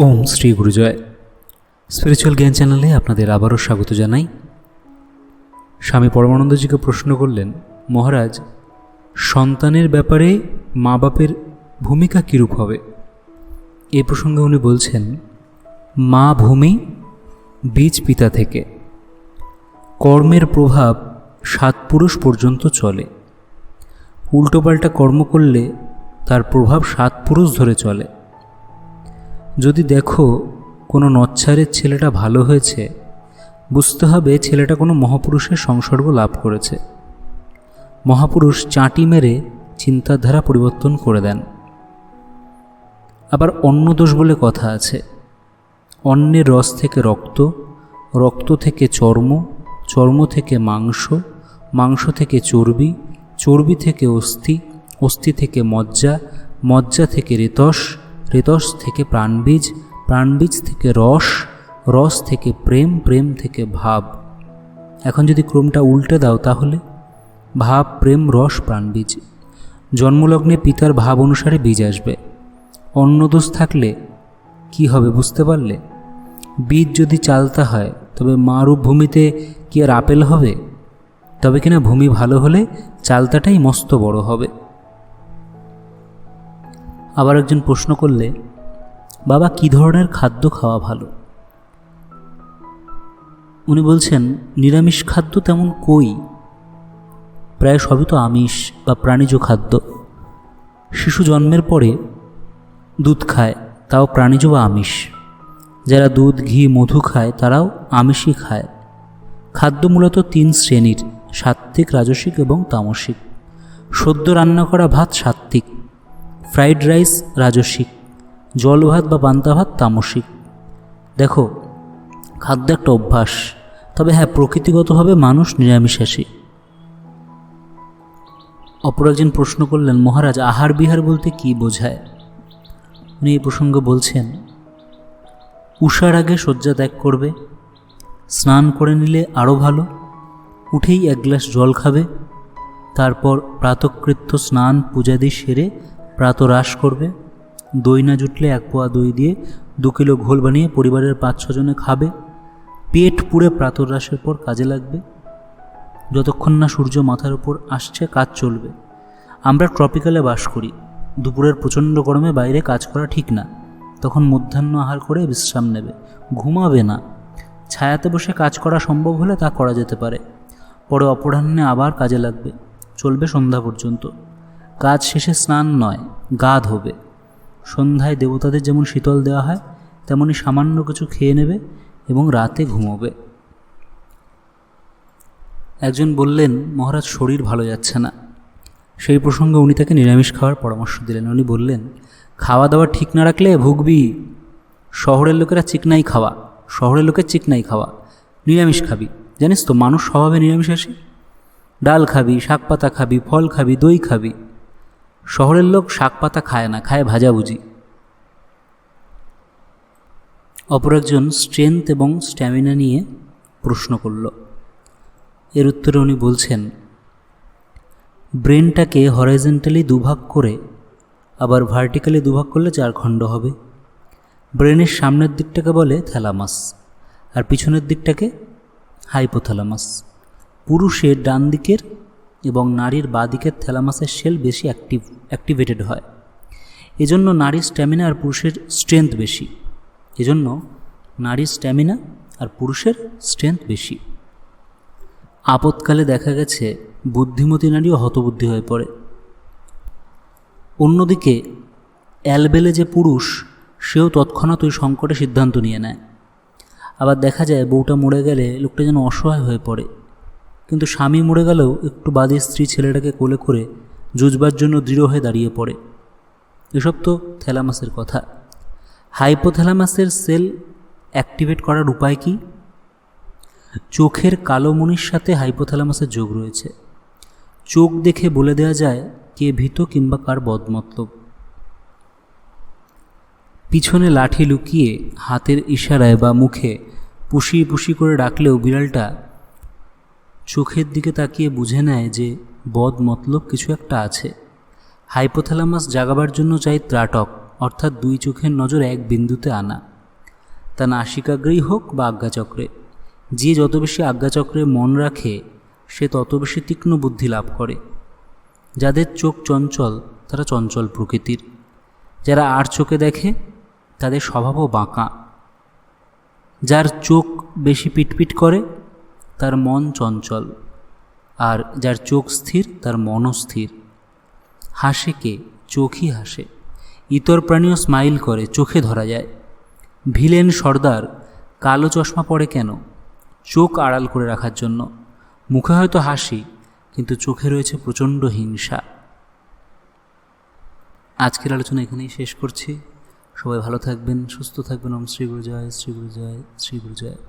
ওম Shri গুরুজয় spiritual জ্ঞান চ্যানেলে আপনাদের আবারও স্বাগত জানাই। স্বামী পরমানন্দজিকে প্রশ্ন করলেন, মহারাজ, সন্তানের ব্যাপারে মা বাপের ভূমিকা কীরূপ হবে? এই প্রসঙ্গে উনি বলছেন, মা ভূমি, বীজ পিতা থেকে। কর্মের প্রভাব 7 পুরুষ পর্যন্ত চলে। উল্টোপাল্টা কর্ম করলে তার প্রভাব 7 পুরুষ ধরে চলে। যদি দেখো কোনো নচ্ছারের ছেলেটা ভালো হয়েছে, বুঝতে হবে ছেলেটা কোনো মহাপুরুষের সংসর্গ লাভ করেছে। মহাপুরুষ চাঁটি মেরে চিন্তাধারা পরিবর্তন করে দেন। আবার অন্ন দোষ বলে কথা আছে। অন্নের রস থেকে রক্ত, রক্ত থেকে চর্ম, চর্ম থেকে মাংস, মাংস থেকে চর্বি, চর্বি থেকে অস্থি, অস্থি থেকে মজ্জা, মজ্জা থেকে রেতস, রেতস থেকে প্রাণবীজ, প্রাণবীজ থেকে রস, রস থেকে প্রেম, প্রেম থেকে ভাব। এখন যদি ক্রমটা উল্টে দাও তাহলে ভাব, প্রেম, রস, প্রাণবীজ। জন্মলগ্নে পিতার ভাব অনুসারে বীজ আসবে। অন্নদোষ থাকলে কি হবে বুঝতে পারলে? বীজ যদি চালতা হয় তবে মারূপ ভূমিতে কি আর আপেল হবে? তবে কিনা ভূমি ভালো হলে চালতাটাই মস্ত বড় হবে। আবার একজন প্রশ্ন করলে, বাবা, কী ধরনের খাদ্য খাওয়া ভালো? উনি বলছেন, নিরামিষ খাদ্য তেমন কই, প্রায় সবই তো আমিষ বা প্রাণীজ খাদ্য। শিশু জন্মের পরে দুধ খায়, তাও প্রাণীজ বা আমিষ। যারা দুধ, ঘি, মধু খায় তারাও আমিষই খায়। খাদ্য মূলত 3 শ্রেণীর: সাত্ত্বিক, রাজসিক এবং তামসিক। সদ্য রান্না করা ভাত সাত্ত্বিক, ফ্রাইড রাইস রাজসিক, জল ভাত বা পান্তা ভাত তামসিক। দেখো, খাদ্য একটা অভ্যাস, তবে হ্যাঁ, প্রকৃতিগতভাবে মানুষ নিরামিষাশী। অপর একজন প্রশ্ন করলেন, মহারাজ, আহার বিহার বলতে কি বোঝায়? উনি এই প্রসঙ্গে বলছেন, উষার আগে শয্যা ত্যাগ করবে, স্নান করে নিলে আরও ভালো, উঠেই 1 গ্লাস জল খাবে, তারপর প্রাতকৃত্য স্নান পূজাদি সেরে প্রাতরাশ করবে, দই না জুটলে 1 পোয়া দই দিয়ে 2 কিলো ঘোল বানিয়ে পরিবারের 5-6 জনে খাবে। পেট পুড়ে প্রাতরাশের পর কাজে লাগবে। যতক্ষণ না সূর্য মাথার উপর আসছে কাজ চলবে। আমরা ট্রপিক্যালে বাস করি, দুপুরের প্রচণ্ড গরমে বাইরে কাজ করা ঠিক না। তখন মধ্যাহ্ন আহার করে বিশ্রাম নেবে, ঘুমাবে না। ছায়াতে বসে কাজ করা সম্ভব হলে তা করা যেতে পারে। পরে অপরাহ্নে আবার কাজে লাগবে, চলবে সন্ধ্যা পর্যন্ত। কাজ শেষে স্নান নয়, গা ধোবে। সন্ধ্যায় দেবতাদের যেমন শীতল দেওয়া হয়, তেমনি সামান্য কিছু খেয়ে নেবে এবং রাতে ঘুমোবে। একজন বললেন, মহারাজ, শরীর ভালো যাচ্ছে না। সেই প্রসঙ্গে উনি তাকে নিরামিষ খাওয়ার পরামর্শ দিলেন। উনি বললেন, খাওয়া দাওয়া ঠিক না রাখলে ভুগবি। শহরের লোকেরা চিকনাই খাওয়া, শহরের লোকের চিকনাই খাওয়া, নিরামিষ খাবি। জানিস তো, মানুষ স্বভাবে নিরামিষাশী। ডাল খাবি, শাক পাতা খাবি, ফল খাবি, দই খাবি। শহরের লোক শাক পাতা খায় না, খায় ভাজাভুজি। অপর একজন স্ট্রেংথ এবং স্ট্যামিনা নিয়ে প্রশ্ন করল। এর উত্তরে উনি বলছেন, ব্রেনটাকে হরাইজন্টালি 2 ভাগ করে আবার ভার্টিক্যালি 2 ভাগ করলে 4 খণ্ড হবে। ব্রেনের সামনের দিকটাকে বলে থ্যালামাস, আর পিছনের দিকটাকে হাইপোথ্যালামাস। পুরুষের ডান দিকের এবং নারীর বাঁ দিকের থ্যালামাসের সেল বেশি অ্যাক্টিভেটেড হয়। এজন্য নারীর স্ট্যামিনা আর পুরুষের স্ট্রেংথ বেশি। এজন্য নারীর স্ট্যামিনা আর পুরুষের স্ট্রেংথ বেশি। আপৎকালে দেখা গেছে বুদ্ধিমতী নারীও হতবুদ্ধি হয়ে পড়ে। অন্যদিকে অ্যালবেলে যে পুরুষ, সেও তৎক্ষণাৎ ওই সংকটে সিদ্ধান্ত নিয়ে নেয়। আবার দেখা যায় বউটা মরে গেলে লোকটা যেন অসহায় হয়ে পড়ে, কিন্তু স্বামী মরে গেলেও একটু বাদে স্ত্রী ছেলেটাকে কোলে করে জুঝবার জন্য দৃঢ় হয়ে দাঁড়িয়ে পড়ে। এসব তো থ্যালামাসের কথা। হাইপোথ্যালামাসের সেল অ্যাক্টিভেট করার উপায় কি? চোখের কালো মণির সাথে হাইপোথ্যালামাসের যোগ রয়েছে। চোখ দেখে বলে দেওয়া যায় কে ভীত কিংবা কার বদমতলব। পিছনে লাঠি লুকিয়ে হাতের ইশারায় বা মুখে পুষি পুষি করে ডাকলেও বিড়ালটা চোখের দিকে তাকিয়ে বুঝে নেয় যে বদমতলব কিছু একটা আছে। হাইপোথ্যালামাস জাগাবার জন্য চাই ত্রাটক, অর্থাৎ 2 চোখের নজর এক বিন্দুতে আনা। তা নাসিকাগ্রেই হোক বা আজ্ঞাচক্রে। যে যত বেশি আজ্ঞাচক্রে মন রাখে সে তত বেশি তীক্ষ্ণ বুদ্ধি লাভ করে। যাদের চোখ চঞ্চল তারা চঞ্চল প্রকৃতির। যারা আর চোখে দেখে তাদের স্বভাবও বাঁকা। যার চোখ বেশি পিটপিট করে তার মন চঞ্চল, আর যার চোখ স্থির তার মনও স্থির। হাসে কে? চোখই হাসে। ইতর প্রাণীও স্মাইল করে, চোখে ধরা যায়। ভিলেন সর্দার কালো চশমা পরে কেন? চোখ আড়াল করে রাখার জন্য। মুখে হয়তো হাসি, কিন্তু চোখে রয়েছে প্রচণ্ড হিংসা। আজকের আলোচনা এখানেই শেষ করছি। সবাই ভালো থাকবেন, সুস্থ থাকবেন। ওম শ্রী গুরু জয়, শ্রী গুরু জয়, শ্রী গুরু জয়।